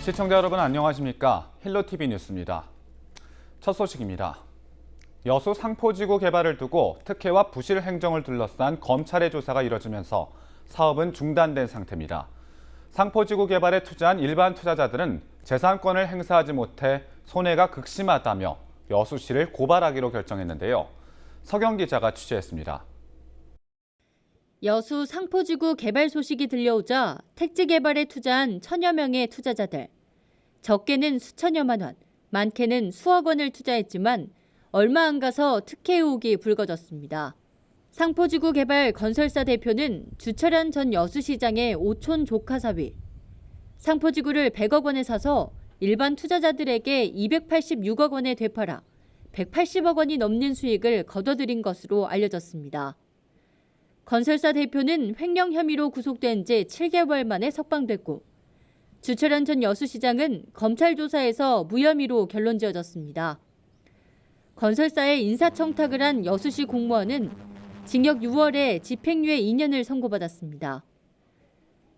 시청자 여러분 안녕하십니까? 힐로티비 뉴스입니다. 첫 소식입니다. 여수 상포지구 개발을 두고 특혜와 부실 행정을 둘러싼 검찰의 조사가 이뤄지면서 사업은 중단된 상태입니다. 상포지구 개발에 투자한 일반 투자자들은 재산권을 행사하지 못해 손해가 극심하다며 여수시를 고발하기로 결정했는데요. 서경 기자가 취재했습니다. 여수 상포지구 개발 소식이 들려오자 택지 개발에 투자한 천여 명의 투자자들. 적게는 수천여만 원, 많게는 수억 원을 투자했지만 얼마 안 가서 특혜 의혹이 불거졌습니다. 상포지구 개발 건설사 대표는 주철현 전 여수시장의 오촌 조카 사위. 상포지구를 100억 원에 사서 일반 투자자들에게 286억 원에 되팔아 180억 원이 넘는 수익을 거둬들인 것으로 알려졌습니다. 건설사 대표는 횡령 혐의로 구속된 지 7개월 만에 석방됐고 주철현 전 여수시장은 검찰 조사에서 무혐의로 결론 지어졌습니다. 건설사에 인사청탁을 한 여수시 공무원은 징역 6월에 집행유예 2년을 선고받았습니다.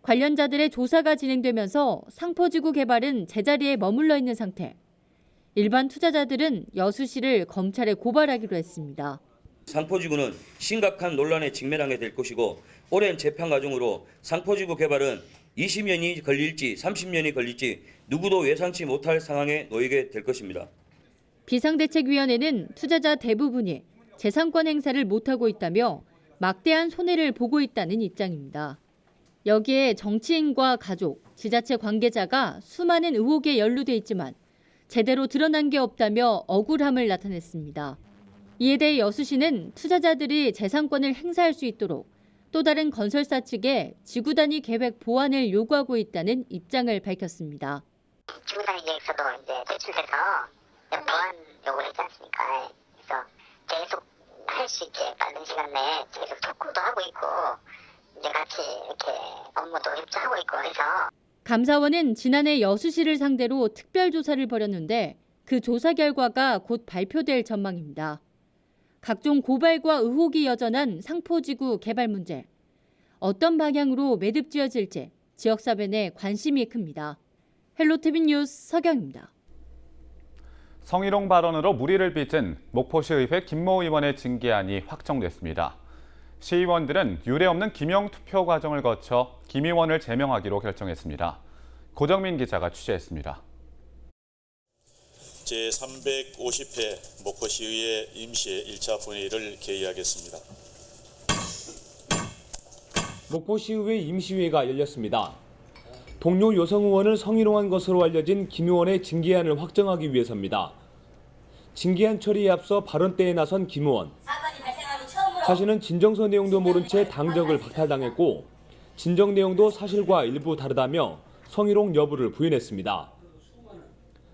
관련자들의 조사가 진행되면서 상포지구 개발은 제자리에 머물러 있는 상태. 일반 투자자들은 여수시를 검찰에 고발하기로 했습니다. 상포지구는 심각한 논란에 직면하게 될 것이고 오랜 재판 과정으로 상포지구 개발은 20년이 걸릴지 30년이 걸릴지 누구도 예상치 못할 상황에 놓이게 될 것입니다. 비상대책위원회는 투자자 대부분이 재산권 행사를 못하고 있다며 막대한 손해를 보고 있다는 입장입니다. 여기에 정치인과 가족, 지자체 관계자가 수많은 의혹에 연루돼 있지만 제대로 드러난 게 없다며 억울함을 나타냈습니다. 이에 대해 여수시는 투자자들이 재산권을 행사할 수 있도록 또 다른 건설사 측에 지구 단위 계획 보완을 요구하고 있다는 입장을 밝혔습니다. 지구 단위 계획서도 이제 제출돼서 보완 요구를 했지 않습니까? 그래서 계속 할 수 있게 빠른 시간 내에 계속 토크도 하고 있고 이제 같이 이렇게 업무도 협조하고 있고 해서 감사원은 지난해 여수시를 상대로 특별 조사를 벌였는데 그 조사 결과가 곧 발표될 전망입니다. 각종 고발과 의혹이 여전한 상포지구 개발 문제. 어떤 방향으로 매듭지어질지 지역사변에 관심이 큽니다. 헬로티비 뉴스 서경입니다. 성희롱 발언으로 물의를 빚은 목포시의회 김모 의원의 징계안이 확정됐습니다. 시의원들은 유례없는 기명 투표 과정을 거쳐 김 의원을 제명하기로 결정했습니다. 고정민 기자가 취재했습니다. 제350회 목포시의회 임시 1차 본회의를 개의하겠습니다. 목포시의회 임시회가 열렸습니다. 동료 여성 의원을 성희롱한 것으로 알려진 김 의원의 징계안을 확정하기 위해서입니다. 징계안 처리에 앞서 발언대에 나선 김 의원. 자신은 진정서 내용도 모른 채 당적을 박탈당했고 진정 내용도 사실과 일부 다르다며 성희롱 여부를 부인했습니다.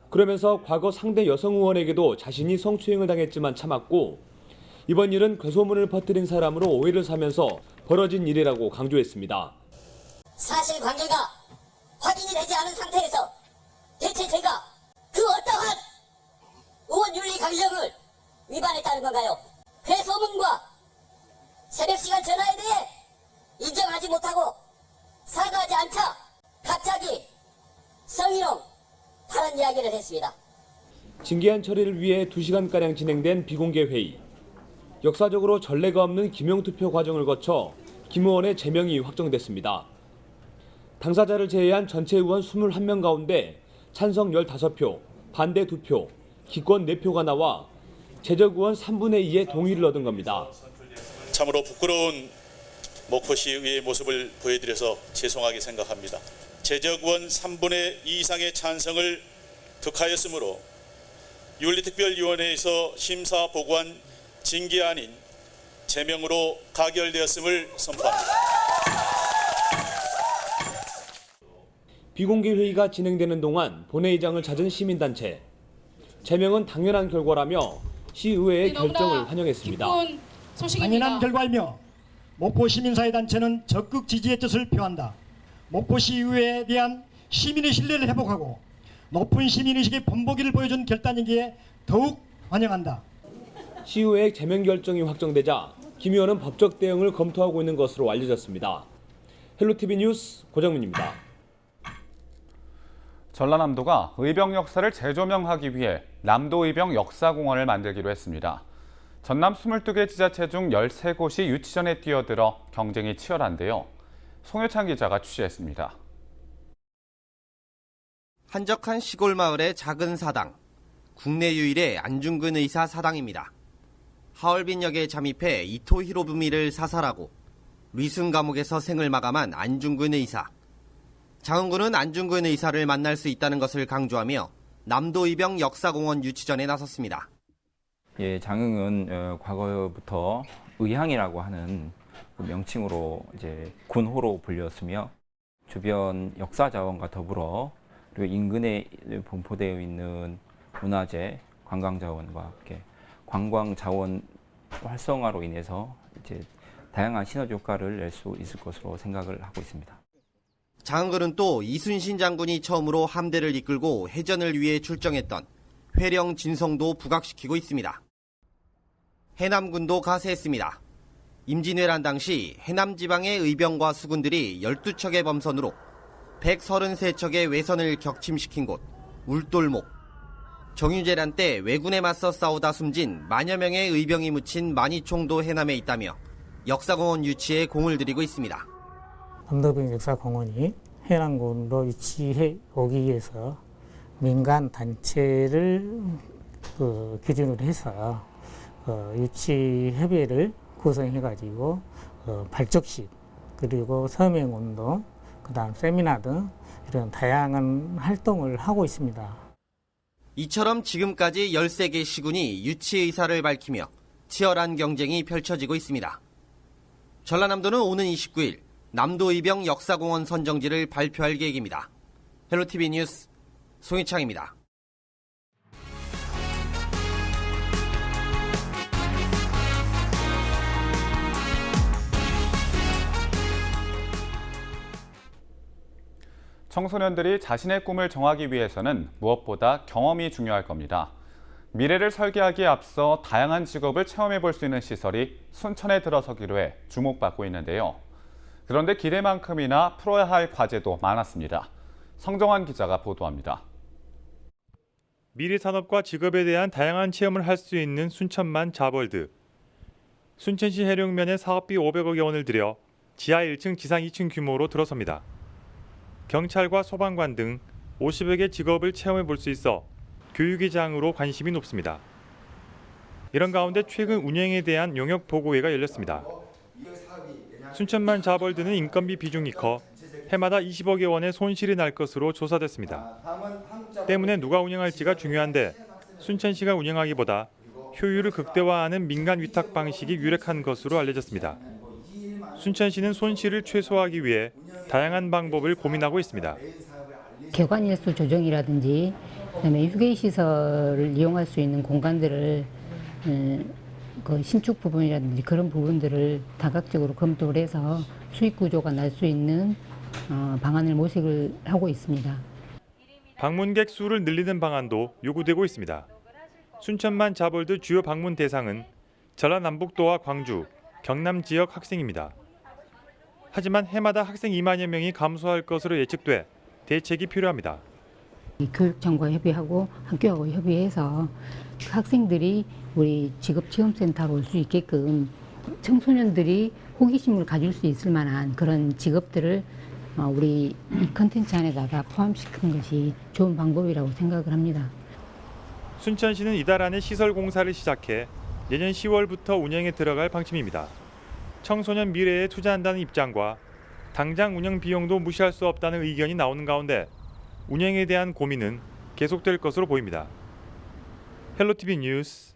그러면서 과거 상대 여성 의원에게도 자신이 성추행을 당했지만 참았고 이번 일은 괴소문을 퍼뜨린 사람으로 오해를 사면서 벌어진 일이라고 강조했습니다. 사실관계가 확인이 되지 않은 상태에서 대체 제가 그 어떠한 의원 윤리 강령을 위반했다는 건가요? 괴소문과 새벽시간 전화에 대해 인정하지 못하고 사과하지 않자 갑자기 성희롱 다른 이야기를 했습니다. 징계안 처리를 위해 2시간가량 진행된 비공개 회의. 역사적으로 전례가 없는 기명투표 과정을 거쳐 김 의원의 제명이 확정됐습니다. 당사자를 제외한 전체 의원 21명 가운데 찬성 15표, 반대 2표, 기권 4표가 나와 제적 의원 3분의 2의 동의를 얻은 겁니다. 참으로 부끄러운 목포시의회의 모습을 보여드려서 죄송하게 생각합니다. 제적 의원 3분의 2 이상의 찬성을 득하였으므로 윤리특별위원회에서 심사 보고한 징계안인 제명으로 가결되었음을 선포합니다. 비공개 회의가 진행되는 동안 본회의장을 찾은 시민단체. 제명은 당연한 결과라며 시의회의 결정을 환영했습니다. 당연한 결과이며 목포시민사회단체는 적극 지지의 뜻을 표한다. 목포시의회에 대한 시민의 신뢰를 회복하고 높은 시민의식의 본보기를 보여준 결단이기에 더욱 환영한다. 시의회의 제명 결정이 확정되자 김 의원은 법적 대응을 검토하고 있는 것으로 알려졌습니다. 헬로티비 뉴스 고정민입니다. 전라남도가 의병 역사를 재조명하기 위해 남도의병 역사공원을 만들기로 했습니다. 전남 22개 지자체 중 13곳이 유치전에 뛰어들어 경쟁이 치열한데요. 송효창 기자가 취재했습니다. 한적한 시골 마을의 작은 사당, 국내 유일의 안중근 의사 사당입니다. 하얼빈역에 잠입해 이토 히로부미를 사살하고 리순 감옥에서 생을 마감한 안중근 의사. 장흥군은 안중근 의사를 만날 수 있다는 것을 강조하며 남도의병 역사공원 유치전에 나섰습니다. 예, 장흥은 과거부터 의향이라고 하는 그 명칭으로 이제 군호로 불렸으며 주변 역사 자원과 더불어 그리고 인근에 분포되어 있는 문화재, 관광 자원과 함께 관광 자원 활성화로 인해서 이제 다양한 시너지 효과를 낼 수 있을 것으로 생각을 하고 있습니다. 장흥군은 또 이순신 장군이 처음으로 함대를 이끌고 해전을 위해 출정했던 회령 진성도 부각시키고 있습니다. 해남군도 가세했습니다. 임진왜란 당시 해남 지방의 의병과 수군들이 12척의 범선으로 133척의 외선을 격침시킨 곳 울돌목. 정유재란 때 왜군에 맞서 싸우다 숨진 만여 명의 의병이 묻힌 만이총도 해남에 있다며 역사공원 유치에 공을 들이고 있습니다. 남도의병 역사공원이 해남군으로 위치해 오기 위해서 민간 단체를 기준으로 해서 유치협의회를 구성해가지고 발족식 그리고 서명운동, 그다음 세미나 등 이런 다양한 활동을 하고 있습니다. 이처럼 지금까지 13개 시군이 유치 의사를 밝히며 치열한 경쟁이 펼쳐지고 있습니다. 전라남도는 오는 29일 남도의병 역사공원 선정지를 발표할 계획입니다. 헬로티비 뉴스 송희창입니다. 청소년들이 자신의 꿈을 정하기 위해서는 무엇보다 경험이 중요할 겁니다. 미래를 설계하기에 앞서 다양한 직업을 체험해 볼 수 있는 시설이 순천에 들어서기로 해 주목받고 있는데요. 그런데 기대만큼이나 풀어야 할 과제도 많았습니다. 성정환 기자가 보도합니다. 미래 산업과 직업에 대한 다양한 체험을 할 수 있는 순천만 자벌드. 순천시 해룡면에 사업비 500억여 원을 들여 지하 1층, 지상 2층 규모로 들어섭니다. 경찰과 소방관 등 50여 개 직업을 체험해 볼 수 있어 교육의 장으로 관심이 높습니다. 이런 가운데 최근 운영에 대한 용역 보고회가 열렸습니다. 순천만 자벌드는 인건비 비중이 커 해마다 20억여 원의 손실이 날 것으로 조사됐습니다. 때문에 누가 운영할지가 중요한데 순천시가 운영하기보다 효율을 극대화하는 민간 위탁 방식이 유력한 것으로 알려졌습니다. 순천시는 손실을 최소화하기 위해 다양한 방법을 고민하고 있습니다. 객관일수 조정이라든지 그다음에 휴게시설을 이용할 수 있는 공간들을 그 신축 부분이라든지 그런 부분들을 다각적으로 검토를 해서 수익 구조가 날 수 있는 방안을 모색을 하고 있습니다. 방문객 수를 늘리는 방안도 요구되고 있습니다. 순천만 자벌드 주요 방문 대상은 전라남북도와 광주, 경남 지역 학생입니다. 하지만 해마다 학생 2만여 명이 감소할 것으로 예측돼 대책이 필요합니다. 교육청과 협의하고 학교하고 협의해서 학생들이 우리 직업체험센터로 올 수 있게끔 청소년들이 호기심을 가질 수 있을 만한 그런 직업들을 우리 이 컨텐츠 안에다가 포함시키는 것이 좋은 방법이라고 생각을 합니다. 순천시는 이달 안에 시설 공사를 시작해 내년 10월부터 운영에 들어갈 방침입니다. 청소년 미래에 투자한다는 입장과 당장 운영 비용도 무시할 수 없다는 의견이 나오는 가운데 운영에 대한 고민은 계속될 것으로 보입니다. 헬로티비 뉴스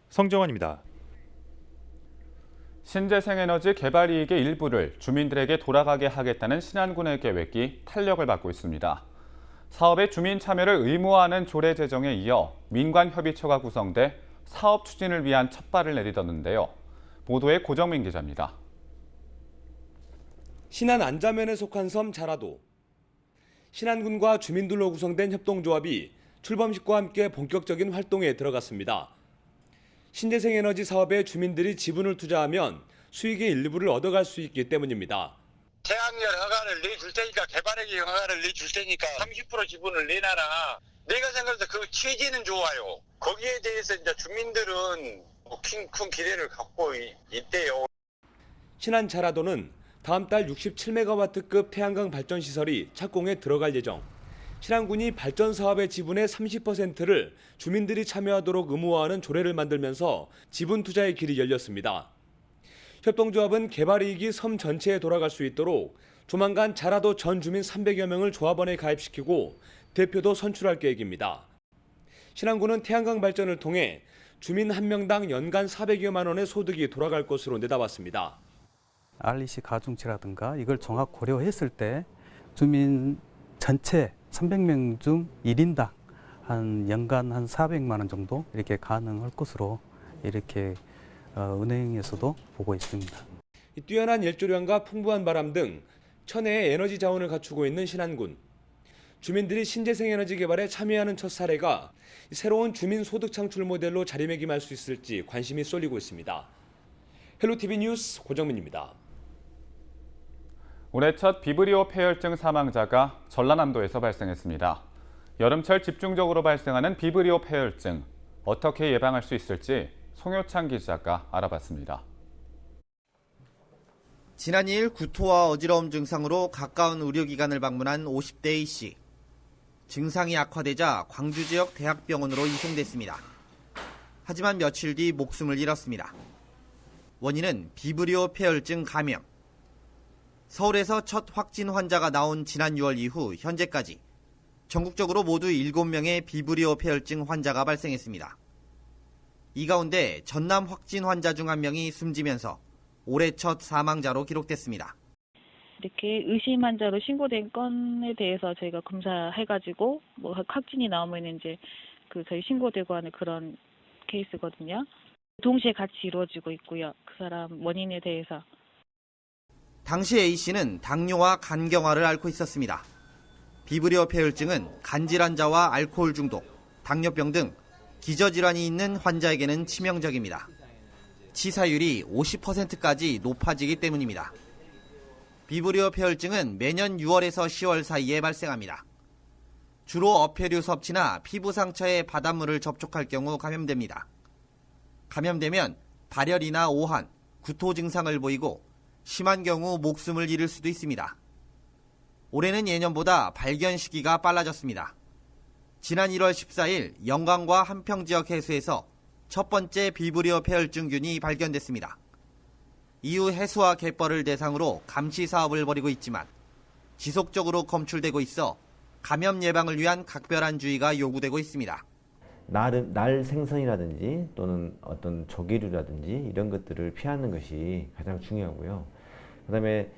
성정환입니다. 신재생에너지 개발 이익의 일부를 주민들에게 돌아가게 하겠다는 신안군의 계획이 탄력을 받고 있습니다. 사업의 주민 참여를 의무화하는 조례 제정에 이어 민관협의처가 구성돼 사업 추진을 위한 첫발을 내딛었는데요. 보도에 고정민 기자입니다. 신안 안자면에 속한 섬 자라도. 신안군과 주민들로 구성된 협동조합이 출범식과 함께 본격적인 활동에 들어갔습니다. 신재생에너지 사업에 주민들이 지분을 투자하면 수익의 일부를 얻어갈 수 있기 때문입니다. 태양열 허가를 내줄 테니까 개발하기 허가를 내줄 테니까 30% 지분을 내놔라. 내가 생각해도 그 취지는 좋아요. 거기에 대해서 이제 주민들은 큰 기대를 갖고 있대요. 신안 자라도는 다음 달 67메가와트급 태양광 발전 시설이 착공에 들어갈 예정. 신안군이 발전 사업의 지분의 30%를 주민들이 참여하도록 의무화하는 조례를 만들면서 지분 투자의 길이 열렸습니다. 협동조합은 개발 이익이 섬 전체에 돌아갈 수 있도록 조만간 자라도 전 주민 300여 명을 조합원에 가입시키고 대표도 선출할 계획입니다. 신안군은 태양광 발전을 통해 주민 1명당 연간 400여만 원의 소득이 돌아갈 것으로 내다봤습니다. REC 가중치라든가 이걸 종합 고려했을 때 주민 전체 300명 중 1인당 한 연간 한 400만 원 정도 이렇게 가능할 것으로 이렇게 은행에서도 보고 있습니다. 뛰어난 일조량과 풍부한 바람 등 천혜의 에너지 자원을 갖추고 있는 신안군. 주민들이 신재생 에너지 개발에 참여하는 첫 사례가 새로운 주민 소득 창출 모델로 자리매김할 수 있을지 관심이 쏠리고 있습니다. 헬로티비 뉴스 고정민입니다. 올해 첫 비브리오 폐혈증 사망자가 전라남도에서 발생했습니다. 여름철 집중적으로 발생하는 비브리오 폐혈증, 어떻게 예방할 수 있을지 송효창 기자가 알아봤습니다. 지난 2일 구토와 어지러움 증상으로 가까운 의료기관을 방문한 50대 A씨. 증상이 악화되자 광주 지역 대학병원으로 이송됐습니다. 하지만 며칠 뒤 목숨을 잃었습니다. 원인은 비브리오 폐혈증 감염. 서울에서 첫 확진 환자가 나온 지난 6월 이후 현재까지 전국적으로 모두 7명의 비브리오 폐혈증 환자가 발생했습니다. 이 가운데 전남 확진 환자 중 1명이 숨지면서 올해 첫 사망자로 기록됐습니다. 이렇게 의심 환자로 신고된 건에 대해서 저희가 검사해가지고 뭐 확진이 나오면 이제 저희 신고되고 하는 그런 케이스거든요. 동시에 같이 이루어지고 있고요. 그 사람 원인에 대해서. 당시 A씨는 당뇨와 간경화를 앓고 있었습니다. 비브리오 폐혈증은 간질환자와 알코올 중독, 당뇨병 등 기저질환이 있는 환자에게는 치명적입니다. 치사율이 50%까지 높아지기 때문입니다. 비브리오 폐혈증은 매년 6월에서 10월 사이에 발생합니다. 주로 어패류 섭취나 피부 상처에 바닷물을 접촉할 경우 감염됩니다. 감염되면 발열이나 오한, 구토 증상을 보이고 심한 경우 목숨을 잃을 수도 있습니다. 올해는 예년보다 발견 시기가 빨라졌습니다. 지난 1월 14일 영광과 한평 지역 해수에서 첫 번째 비브리오 폐혈증균이 발견됐습니다. 이후 해수와 갯벌을 대상으로 감시 사업을 벌이고 있지만 지속적으로 검출되고 있어 감염 예방을 위한 각별한 주의가 요구되고 있습니다. 날 생선이라든지 또는 어떤 조개류라든지 이런 것들을 피하는 것이 가장 중요하고요. 그다음에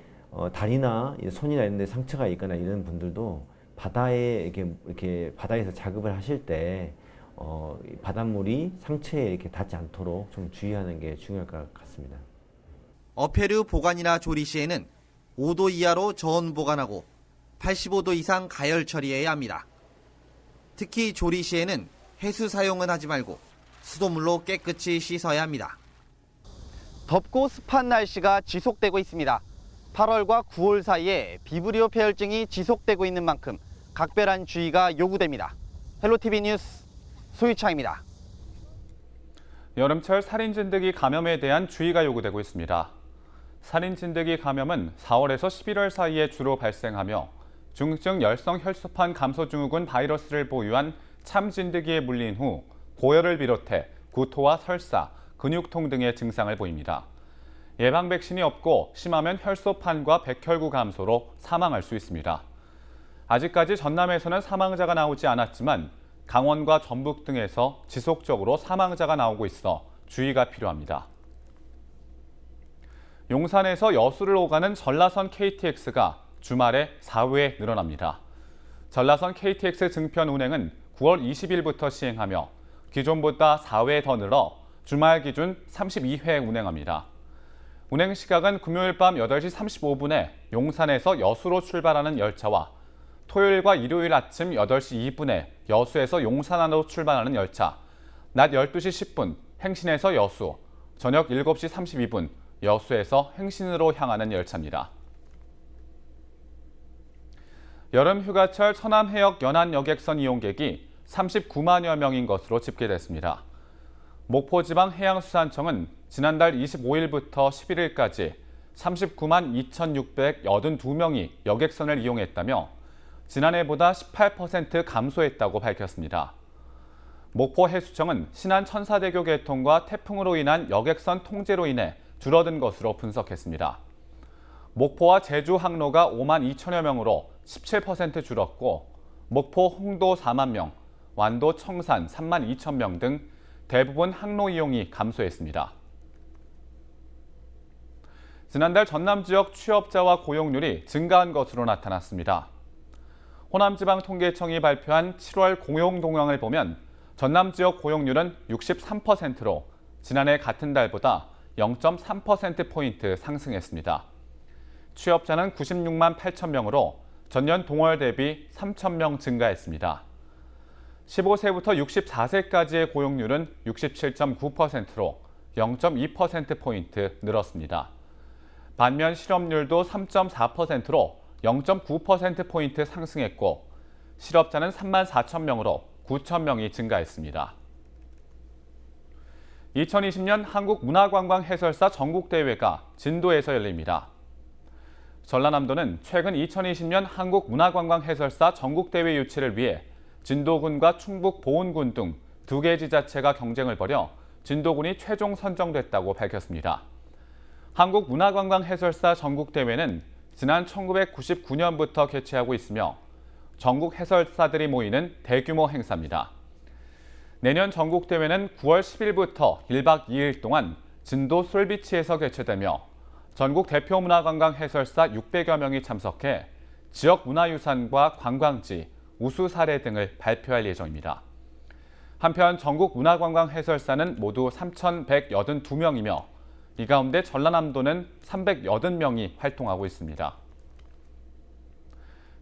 다리나 손이나 이런 데 상처가 있거나 이런 분들도 바다에 이렇게 바다에서 작업을 하실 때 바닷물이 상처에 이렇게 닿지 않도록 좀 주의하는 게 중요할 것 같습니다. 어패류 보관이나 조리 시에는 5도 이하로 저온 보관하고 85도 이상 가열 처리해야 합니다. 특히 조리 시에는 해수 사용은 하지 말고 수돗물로 깨끗이 씻어야 합니다. 덥고 습한 날씨가 지속되고 있습니다. 8월과 9월 사이에 비브리오 폐혈증이 지속되고 있는 만큼 각별한 주의가 요구됩니다. 헬로티비 뉴스 소유창입니다. 여름철 살인진드기 감염에 대한 주의가 요구되고 있습니다. 살인진드기 감염은 4월에서 11월 사이에 주로 발생하며 중증 열성 혈소판 감소증후군 바이러스를 보유한 참진드기에 물린 후 고열을 비롯해 구토와 설사, 근육통 등의 증상을 보입니다. 예방 백신이 없고 심하면 혈소판과 백혈구 감소로 사망할 수 있습니다. 아직까지 전남에서는 사망자가 나오지 않았지만 강원과 전북 등에서 지속적으로 사망자가 나오고 있어 주의가 필요합니다. 용산에서 여수를 오가는 전라선 KTX가 주말에 4회 늘어납니다. 전라선 KTX 증편 운행은 9월 20일부터 시행하며 기존보다 4회 더 늘어 주말 기준 32회 운행합니다. 운행 시각은 금요일 밤 8시 35분에 용산에서 여수로 출발하는 열차와 토요일과 일요일 아침 8시 2분에 여수에서 용산으로 출발하는 열차, 낮 12시 10분 행신에서 여수, 저녁 7시 32분 여수에서 행신으로 향하는 열차입니다. 여름 휴가철 서남 해역 연안 여객선 이용객이 39만여 명인 것으로 집계됐습니다. 목포지방 해양수산청은 지난달 25일부터 11일까지 39만 2,682명이 여객선을 이용했다며 지난해보다 18% 감소했다고 밝혔습니다. 목포해수청은 신안 천사대교 개통과 태풍으로 인한 여객선 통제로 인해 줄어든 것으로 분석했습니다. 목포와 제주 항로가 5만 2천여 명으로 17% 줄었고 목포 홍도 4만 명, 완도 청산 3만 2천 명 등 대부분 항로 이용이 감소했습니다. 지난달 전남 지역 취업자와 고용률이 증가한 것으로 나타났습니다. 호남지방통계청이 발표한 7월 고용 동향을 보면 전남 지역 고용률은 63%로 지난해 같은 달보다 0.3%포인트 상승했습니다. 취업자는 96만 8천 명으로 전년 동월 대비 3천 명 증가했습니다. 15세부터 64세까지의 고용률은 67.9%로 0.2%포인트 늘었습니다. 반면 실업률도 3.4%로 0.9%포인트 상승했고 실업자는 3만 4천 명으로 9천 명이 증가했습니다. 2020년 한국문화관광해설사 전국대회가 진도에서 열립니다. 전라남도는 최근 2020년 한국문화관광해설사 전국대회 유치를 위해 진도군과 충북 보은군 등 2개 지자체가 경쟁을 벌여 진도군이 최종 선정됐다고 밝혔습니다. 한국문화관광해설사 전국대회는 지난 1999년부터 개최하고 있으며 전국 해설사들이 모이는 대규모 행사입니다. 내년 전국대회는 9월 10일부터 1박 2일 동안 진도 솔비치에서 개최되며 전국 대표 문화관광 해설사 600여 명이 참석해 지역 문화유산과 관광지, 우수 사례 등을 발표할 예정입니다. 한편 전국 문화관광 해설사는 모두 3,182명이며 이 가운데 전라남도는 380명이 활동하고 있습니다.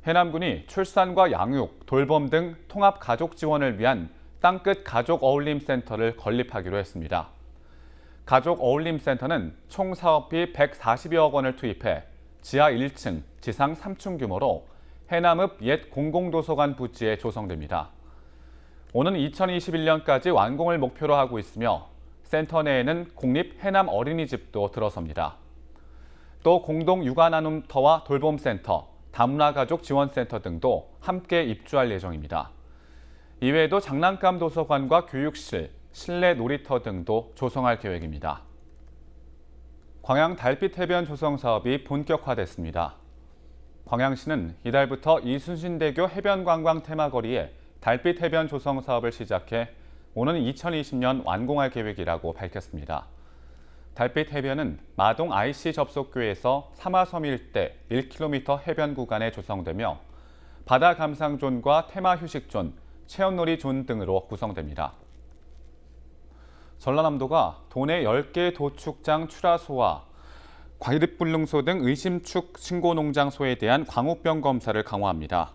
해남군이 출산과 양육, 돌봄 등 통합 가족 지원을 위한 땅끝 가족 어울림 센터를 건립하기로 했습니다. 가족 어울림 센터는 총 사업비 140여억 원을 투입해 지하 1층, 지상 3층 규모로 해남읍 옛 공공도서관 부지에 조성됩니다. 오는 2021년까지 완공을 목표로 하고 있으며 센터 내에는 공립 해남 어린이집도 들어섭니다. 또 공동 육아 나눔터와 돌봄센터, 다문화가족 지원센터 등도 함께 입주할 예정입니다. 이외에도 장난감 도서관과 교육실, 실내 놀이터 등도 조성할 계획입니다. 광양 달빛 해변 조성 사업이 본격화됐습니다. 광양시는 이달부터 이순신대교 해변관광 테마거리에 달빛 해변 조성 사업을 시작해 오는 2020년 완공할 계획이라고 밝혔습니다. 달빛 해변은 마동 IC 접속교에서 삼화섬 일대 1km 해변 구간에 조성되며 바다 감상존과 테마 휴식존, 체험놀이 존 등으로 구성됩니다. 전라남도가 도내 10개 도축장 출하소와 과일불능소 등 의심축 신고농장소에 대한 광우병 검사를 강화합니다.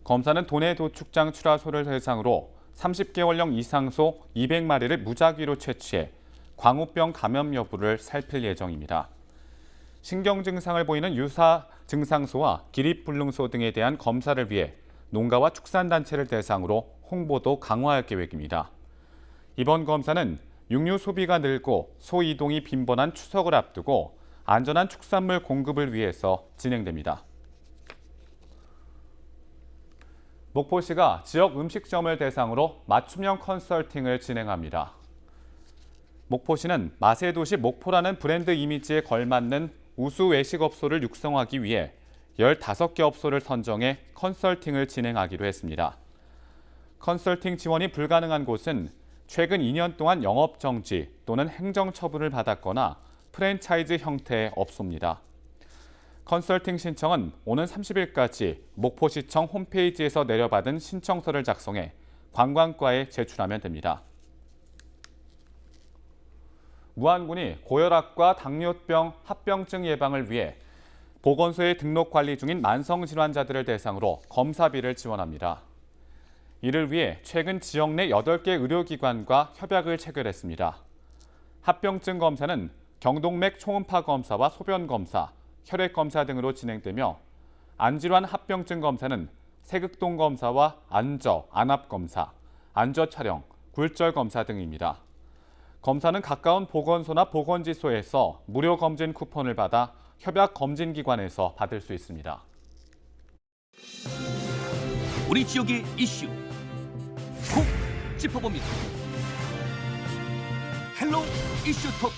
검사는 도내 도축장 출하소를 대상으로 30개월령 이상소 200마리를 무작위로 채취해 광우병 감염 여부를 살필 예정입니다. 신경 증상을 보이는 유사 증상소와 기립불능소 등에 대한 검사를 위해 농가와 축산단체를 대상으로 홍보도 강화할 계획입니다. 이번 검사는 육류 소비가 늘고 소 이동이 빈번한 추석을 앞두고 안전한 축산물 공급을 위해서 진행됩니다. 목포시가 지역 음식점을 대상으로 맞춤형 컨설팅을 진행합니다. 목포시는 맛의 도시 목포라는 브랜드 이미지에 걸맞는 우수 외식업소를 육성하기 위해 15개 업소를 선정해 컨설팅을 진행하기로 했습니다. 컨설팅 지원이 불가능한 곳은 최근 2년 동안 영업정지 또는 행정처분을 받았거나 프랜차이즈 형태의 업소입니다. 컨설팅 신청은 오는 30일까지 목포시청 홈페이지에서 내려받은 신청서를 작성해 관광과에 제출하면 됩니다. 무안군이 고혈압과 당뇨병 합병증 예방을 위해 보건소에 등록 관리 중인 만성질환자들을 대상으로 검사비를 지원합니다. 이를 위해 최근 지역 내 8개 의료기관과 협약을 체결했습니다. 합병증 검사는 경동맥 초음파 검사와 소변 검사, 혈액 검사 등으로 진행되며 안질환 합병증 검사는 세극동 검사와 안저, 안압 검사, 안저 촬영, 굴절 검사 등입니다. 검사는 가까운 보건소나 보건지소에서 무료 검진 쿠폰을 받아 협약 검진기관에서 받을 수 있습니다. 우리 지역의 이슈 콕 짚어봅니다. 헬로 이슈 토크.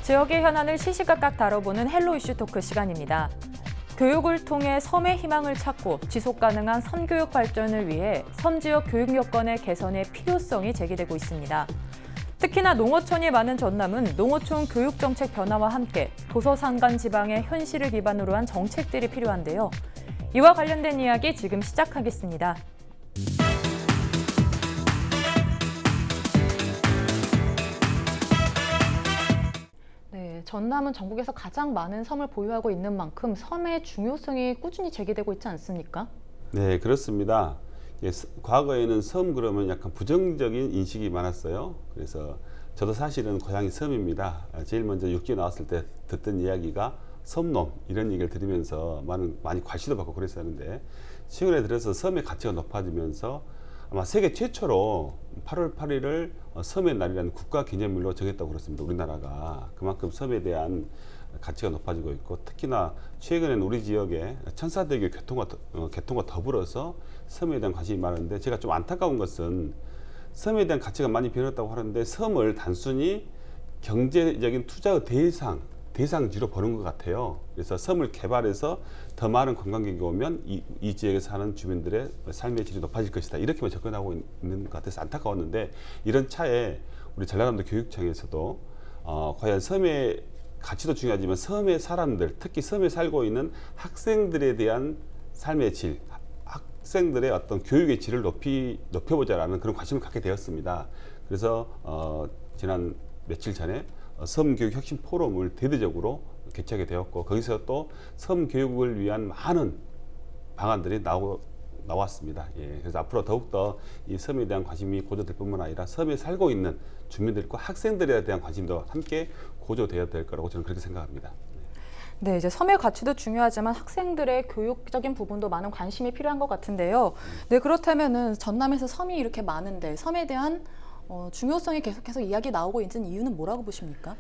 지역의 현안을 시시각각 다뤄보는 헬로 이슈 토크 시간입니다. 교육을 통해 섬의 희망을 찾고 지속 가능한 섬교육 발전을 위해 섬 지역 교육 여건의 개선의 필요성이 제기되고 있습니다. 특히나 농어촌이 많은 전남은 농어촌 교육 정책 변화와 함께 도서산간 지방의 현실을 기반으로 한 정책들이 필요한데요. 이와 관련된 이야기 지금 시작하겠습니다. 네, 전남은 전국에서 가장 많은 섬을 보유하고 있는 만큼 섬의 중요성이 꾸준히 제기되고 있지 않습니까? 네, 그렇습니다. 과거에는 섬 그러면 약간 부정적인 인식이 많았어요. 그래서 저도 사실은 고향이 섬입니다. 제일 먼저 육지에 나왔을 때 듣던 이야기가 섬놈 이런 얘기를 들으면서 많이 과시도 받고 그랬었는데 최근에 들어서 섬의 가치가 높아지면서 아마 세계 최초로 8월 8일을 섬의 날이라는 국가기념일로 정했다고 그렇습니다. 우리나라가 그만큼 섬에 대한 가치가 높아지고 있고 특히나 최근에는 우리 지역에 천사대교 개통과 더불어서 섬에 대한 관심이 많은데 제가 좀 안타까운 것은 섬에 대한 가치가 많이 변했다고 하는데 섬을 단순히 경제적인 투자의 대상지로 보는 것 같아요. 그래서 섬을 개발해서 더 많은 관광객이 오면 이 지역에 사는 주민들의 삶의 질이 높아질 것이다. 이렇게만 접근하고 있는 것 같아서 안타까웠는데 이런 차에 우리 전라남도 교육청에서도 과연 섬의 가치도 중요하지만 섬의 사람들, 특히 섬에 살고 있는 학생들에 대한 삶의 질, 학생들의 어떤 교육의 질을 높여보자라는 그런 관심을 갖게 되었습니다. 그래서 지난 며칠 전에 섬교육 혁신 포럼을 대대적으로 개최하게 되었고 거기서 또 섬교육을 위한 많은 방안들이 나왔습니다. 예, 그래서 앞으로 더욱더 이 섬에 대한 관심이 고조될 뿐만 아니라 섬에 살고 있는 주민들과 학생들에 대한 관심도 함께 고조되어야 될 거라고 저는 그렇게 생각합니다. 네, 이제 섬의 가치도 중요하지만 학생들의 교육적인 부분도 많은 관심이 필요한 것 같은데요. 네, 그렇다면은 전남에서 섬이 이렇게 많은데 섬에 대한 중요성이 계속해서 이야기 나오고 있는 이유는 뭐라고 보십니까?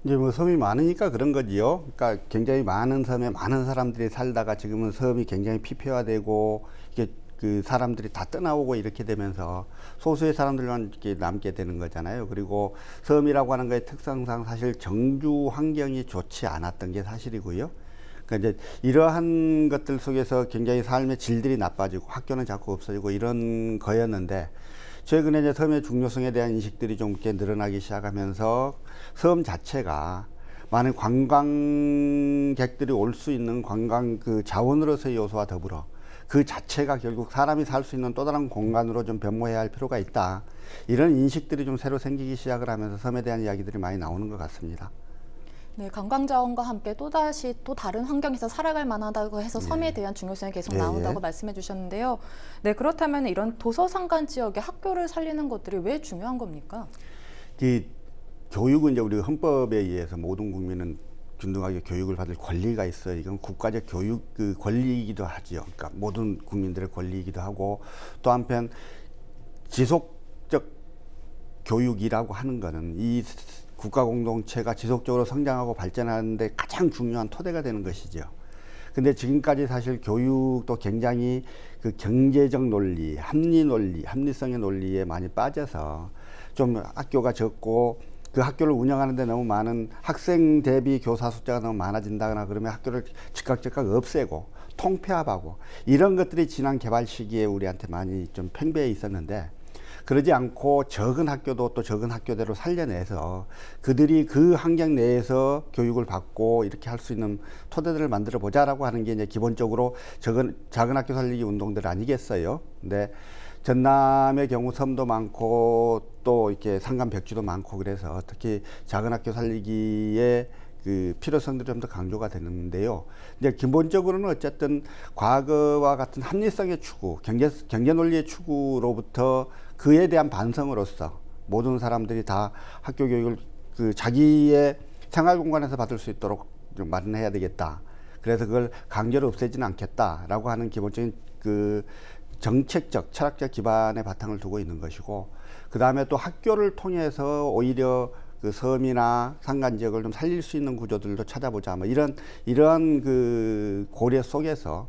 이제 뭐 섬이 많으니까 그런 거지요. 그러니까 굉장히 많은 섬에 많은 사람들이 살다가 지금은 섬이 굉장히 피폐화되고 이게 그 사람들이 다 떠나오고 이렇게 되면서 소수의 사람들만 이렇게 남게 되는 거잖아요. 그리고 섬이라고 하는 거의 특성상 사실 정주 환경이 좋지 않았던 게 사실이고요. 그러니까 이제 이러한 것들 속에서 굉장히 삶의 질들이 나빠지고 학교는 자꾸 없어지고 이런 거였는데 최근에 이제 섬의 중요성에 대한 인식들이 좀 꽤 늘어나기 시작하면서 섬 자체가 많은 관광객들이 올 수 있는 관광 그 자원으로서의 요소와 더불어 그 자체가 결국 사람이 살 수 있는 또 다른 공간으로 좀 변모해야 할 필요가 있다. 이런 인식들이 좀 새로 생기기 시작을 하면서 섬에 대한 이야기들이 많이 나오는 것 같습니다. 네, 관광자원과 함께 또다시 또 다른 환경에서 살아갈 만하다고 해서 섬에 대한 중요성이 계속 나온다고 말씀해 주셨는데요. 네, 그렇다면 이런 도서산간 지역의 학교를 살리는 것들이 왜 중요한 겁니까? 교육은 이제 우리 헌법에 의해서 모든 국민은 균등하게 교육을 받을 권리가 있어요. 이건 국가적 교육 그 권리이기도 하죠. 그러니까 모든 국민들의 권리이기도 하고 또 한편 지속적 교육이라고 하는 거는 이 국가 공동체가 지속적으로 성장하고 발전하는 데 가장 중요한 토대가 되는 것이죠. 근데 지금까지 사실 교육도 굉장히 그 경제적 논리, 합리성의 논리에 많이 빠져서 좀 학교가 적고 그 학교를 운영하는 데 너무 많은 학생 대비 교사 숫자가 너무 많아진다거나 그러면 학교를 즉각 없애고 통폐합하고 이런 것들이 지난 개발 시기에 우리한테 많이 좀 팽배해 있었는데 그러지 않고 적은 학교도 또 적은 학교대로 살려내서 그들이 그 환경 내에서 교육을 받고 이렇게 할 수 있는 토대들을 만들어 보자라고 하는 게 이제 기본적으로 작은 학교 살리기 운동들 아니겠어요. 근데 전남의 경우 섬도 많고 또 이렇게 산간 벽지도 많고 그래서 특히 작은 학교 살리기에 그 필요성들이 좀 더 강조가 되는데요. 이제 기본적으로는 어쨌든 과거와 같은 합리성의 추구, 경제 논리의 추구로부터 그에 대한 반성으로서 모든 사람들이 다 학교 교육을 그 자기의 생활 공간에서 받을 수 있도록 좀 마련해야 되겠다. 그래서 그걸 강제로 없애지는 않겠다라고 하는 기본적인 그 정책적, 철학적 기반의 바탕을 두고 있는 것이고, 그 다음에 또 학교를 통해서 오히려 그 섬이나 산간 지역을 좀 살릴 수 있는 구조들도 찾아보자. 뭐 이런 그 고려 속에서